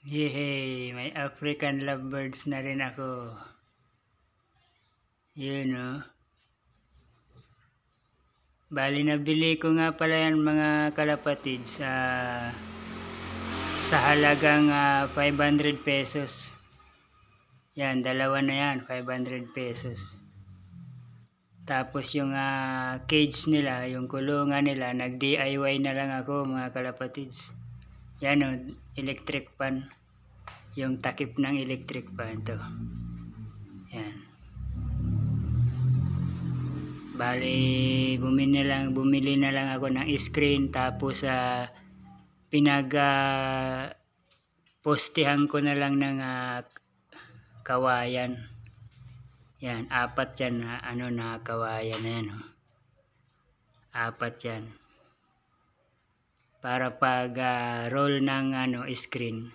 Yehey! May African lovebirds na rin ako. Yun oh. Bali nabili ko nga pala yan mga kalapatid sa halagang 500 pesos. Yan, dalawa na yan, 500 pesos. Tapos yung cage nila, yung kulungan nila, nag-DIY na lang ako mga kalapatids. Yan o, electric fan. Yung takip ng electric fan to. Yan. Bali, bumili na lang ako ng screen. Tapos postihan ko na lang ng kawayan. Yan, 4 yan na kawayan na yan oh. 4 yan. Para pag roll ng screen,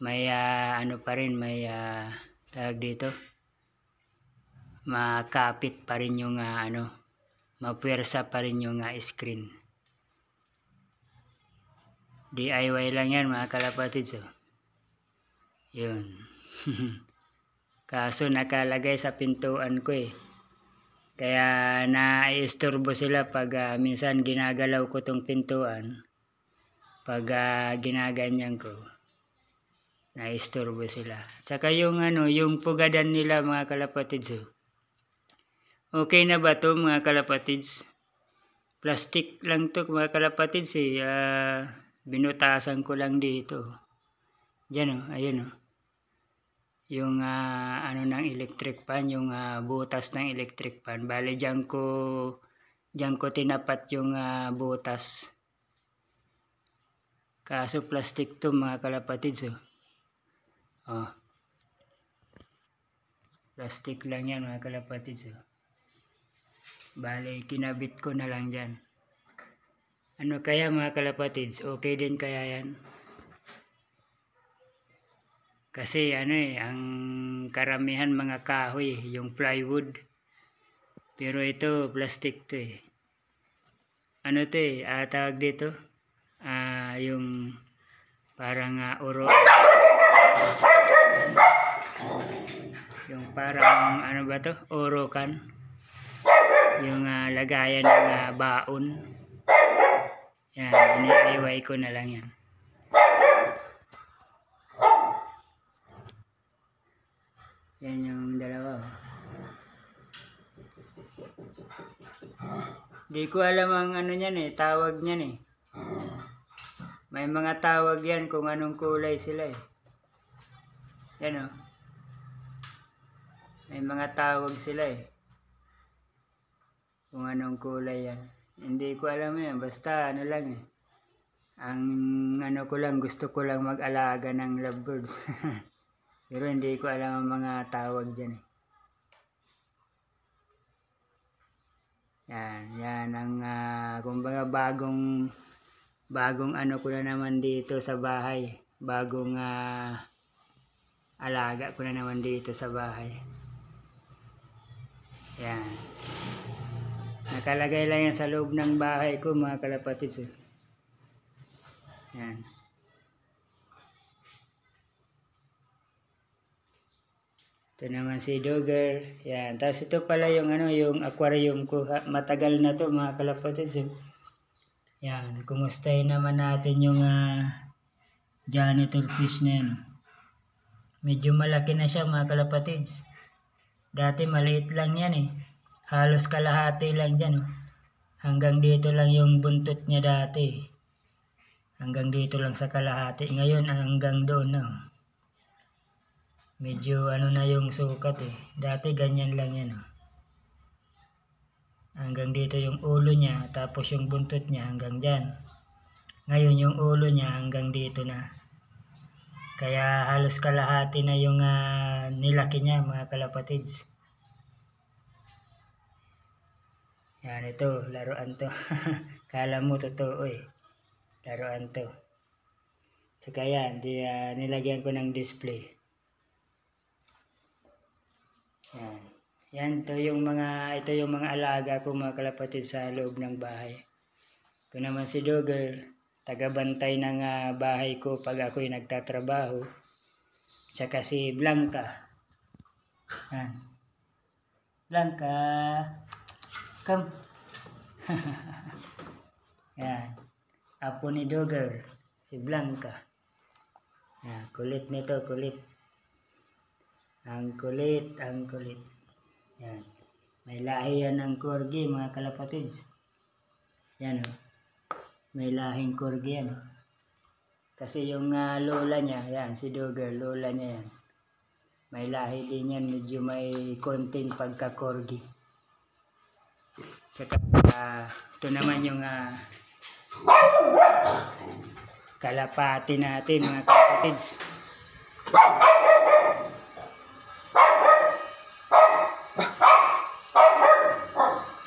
may pa rin, may tawag dito, makapit pa rin yung mapuwersa pa rin yung screen. DIY lang yan mga kalapatids oh. Yun. Kaso nakalagay sa pintuan ko eh. Kaya naiistorbo sila pag minsan ginagalaw ko tong pintuan. Pag ginaganyan ko, naiistorbo sila. Tsaka yung yung pugadan nila mga kalapatids oh. Okay na ba to mga kalapatids? Plastic lang to mga kalapatids eh. Binutasan ko lang dito. Diyan oh, ayun oh. Yung ng electric fan, yung butas ng electric fan. Bale diyan ko tinapat yung butas. Kaso plastic to mga kalapatids oh. Oh. Plastic lang yan mga kalapatids oh. Bale kinabit ko na lang diyan. Ano kaya mga kalapatids? Okay din kaya yan? Kasi ang karamihan mga kahoy, yung plywood. Pero ito, plastic to eh. Ano to eh, tawag dito? Yung parang oro. Yung parang ba to? Orokan. Yung lagayan ng baon. Yan, ini-DIY ko na lang yan. Yan yung dalawa. Di ko alam ang niyan eh, tawag niyan eh. May mga tawag yan kung anong kulay sila eh. Yan oh. May mga tawag sila eh. Kung anong kulay yan. Hindi ko alam yan, basta lang eh. Ang ko lang, gusto ko lang mag-alaga ng lovebirds. Pero hindi ko alam ang mga tawag dyan eh. Yan ang kumbaga bagong ko na naman dito sa bahay. Bagong alaga ko na naman dito sa bahay. Yan. Nakalagay lang yan sa loob ng bahay ko mga kalapatids. Yan. Ito naman si Dogger. Yan. Tapos ito pala yung yung aquarium ko. Matagal na to mga kalapatids. Yan. Kumustahin naman natin yung janitor fish na yan. Medyo malaki na siya mga kalapatids. Dati maliit lang yan eh. Halos kalahati lang dyan. Hanggang dito lang yung buntot niya dati. Hanggang dito lang sa kalahati. Ngayon hanggang doon na. Medyo na yung sukat eh. Dati ganyan lang yan. Hanggang dito yung ulo niya. Tapos yung buntot niya hanggang dyan. Ngayon yung ulo niya hanggang dito na. Kaya halos kalahati na yung nilaki niya mga kalapatids. Yan ito, laruan to. Kala mo totoo eh. Laruan to. So kaya nilagyan ko ng display. Yan. Ito yung mga alaga ko mga kalapatid sa loob ng bahay. Ito naman si Dogger. tagabantay ng bahay ko pag ako'y nagtatrabaho. Tsaka si Blanca. Yan. Blanca, come. Yan. Apo ni Dogger, si Blanca. Yan. Kulit nito, kulit. Ang kulit, ang kulit. Yan. May lahi yan ng corgi, mga kalapatids. Yan o. May lahing corgi yan o. Kasi yung lola niya, yan, si Dogger, lola niya yan. May lahi din yan, medyo may konting pagka-corgi. Saka ito naman yung kalapati natin, mga kalapatids.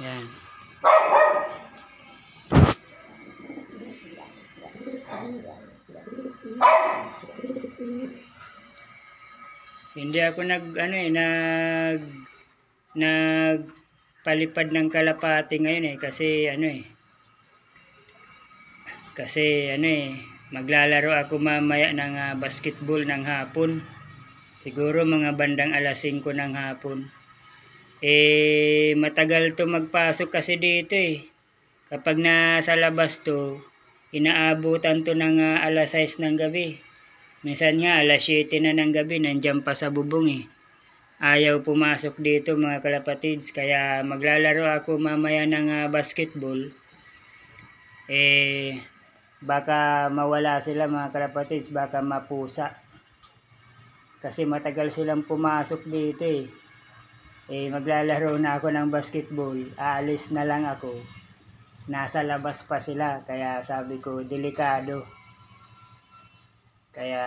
Yan. Hindi ako nagpalipad ng kalapati ngayon kasi maglalaro ako mamaya ng basketball ng hapon. Siguro mga bandang alas 5 ng hapon. Matagal to magpasok kasi dito Kapag nasa labas to, inaabutan to ng alas 6 ng gabi. Minsan nga alas 7 na ng gabi, nandiyan pa sa bubong Ayaw pumasok dito, mga kalapatids. Kaya maglalaro ako mamaya ng basketball. Baka mawala sila, mga kalapatids, baka mapusa. Kasi matagal silang pumasok dito maglalaro na ako ng basketball, aalis na lang ako. Nasa labas pa sila, kaya sabi ko, delikado. Kaya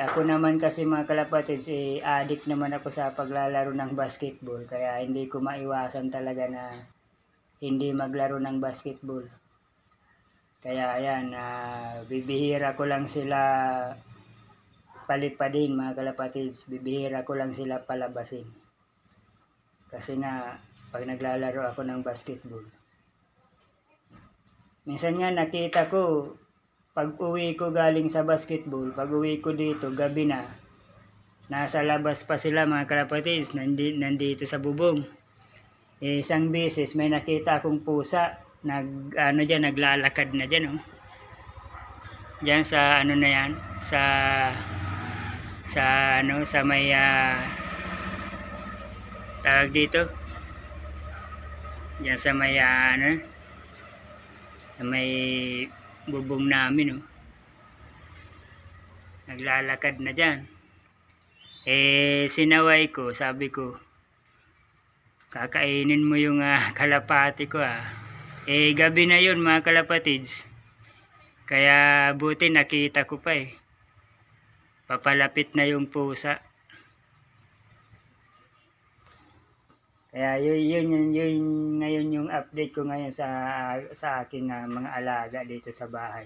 ako naman kasi, mga kalapatids, addict naman ako sa paglalaro ng basketball. Kaya hindi ko maiwasan talaga na hindi maglaro ng basketball. Kaya ayan, bibihira ko lang sila palipadin, mga kalapatids. Bibihira ko lang sila palabasin. Kasi nga, pag naglalaro ako ng basketball. Minsan nga nakita ko, pag uwi ko galing sa basketball, pag uwi ko dito, gabi na, nasa labas pa sila, mga kalapatids, nandito sa bubong. Isang beses, may nakita akong pusa, naglalakad na dyan, Diyan sa na yan, sa may tawag dito. Diyan sa may sa may bubong namin, naglalakad na dyan. Sinaway ko, sabi ko, kakainin mo yung kalapati ko gabi na yun, mga kalapatids. Kaya buti nakita ko pa papalapit na yung pusa. Kaya yun ngayon yung update ko ngayon sa aking mga alaga dito sa bahay.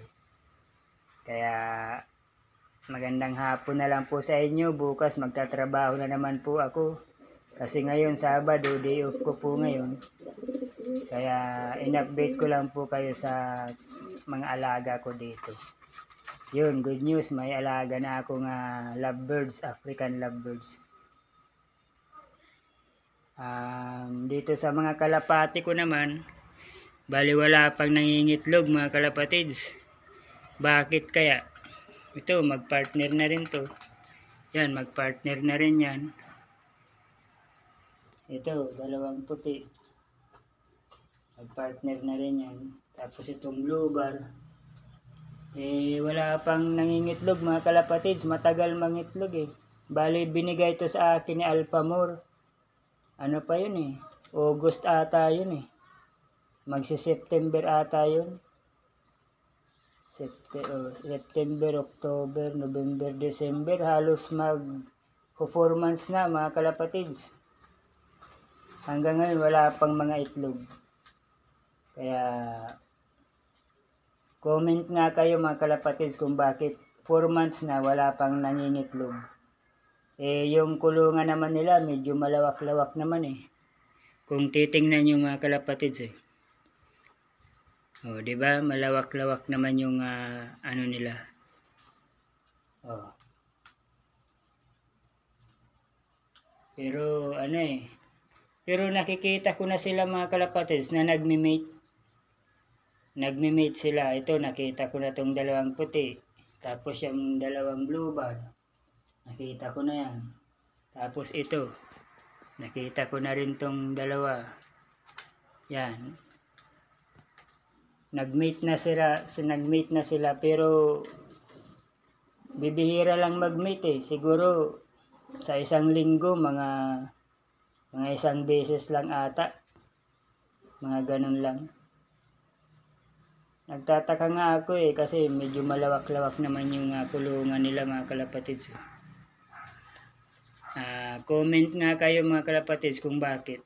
Kaya magandang hapon na lang po sa inyo. Bukas magtatrabaho na naman po ako. Kasi ngayon Sabado, day off ko po ngayon. Kaya in-update ko lang po kayo sa mga alaga ko dito. Yun, good news, may alaga na akong lovebirds, African lovebirds. Dito sa mga kalapati ko naman, bali wala pang nangingitlog, mga kalapatids. Bakit kaya? Ito, magpartner na rin to. Yan, magpartner na rin yan. Ito, dalawang puti. Magpartner na rin yan. Tapos itong blue bar. Wala pang nangingitlog, mga kalapatids. Matagal mangitlog Bali, binigay ito sa akin ni Alphamore. Ano pa yun August ata yun Magsi-September ata yun. September, October, November, December. Halos 4 months na, mga kalapatids. Hanggang ngayon wala pang mga itlog. Kaya comment nga kayo, mga kalapatids, kung bakit 4 months na wala pang nangingitlog. Yung kulungan naman nila medyo malawak-lawak naman Kung titingnan yung mga kalapatids Oh, 'di ba? Malawak-lawak naman yung ano nila. Oh. Pero ano pero nakikita ko na sila mga kalapatids na nagme-mate. Nagme-mate sila. Ito nakita ko na tong dalawang puti. Tapos yung dalawang blue bar. Nakita ko na yan. Tapos ito. Nakita ko na rin tong dalawa. Yan. Nag-mate na sila pero bibihira lang mag-mate Siguro sa isang linggo mga isang beses lang ata. Mga ganun lang. Nagtataka nga ako kasi medyo malawak-lawak naman yung kulungan nila mga kalapatids. Comment nga kayo mga kalapatids kung bakit.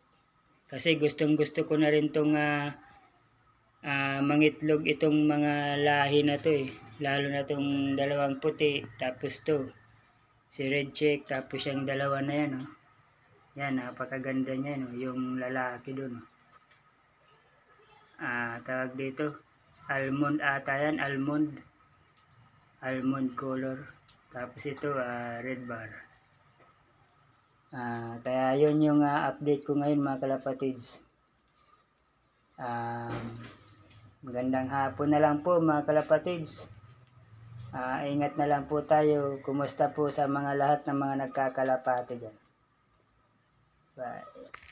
Kasi gustong gusto ko na rin tong mangitlog itong mga lahi na to Lalo na tong dalawang puti, tapos to. Si Red Check, tapos yung dalawa na yan Yan, napakaganda niya yung lalaki dun. Tawag dito. Almond ata yan, almond. Almond color. Tapos ito, red bar. Kaya yun yung update ko ngayon mga kalapatids. Magandang hapon na lang po mga kalapatids. Ingat na lang po tayo. Kumusta po sa mga lahat ng mga nagkakalapati dyan. Bye.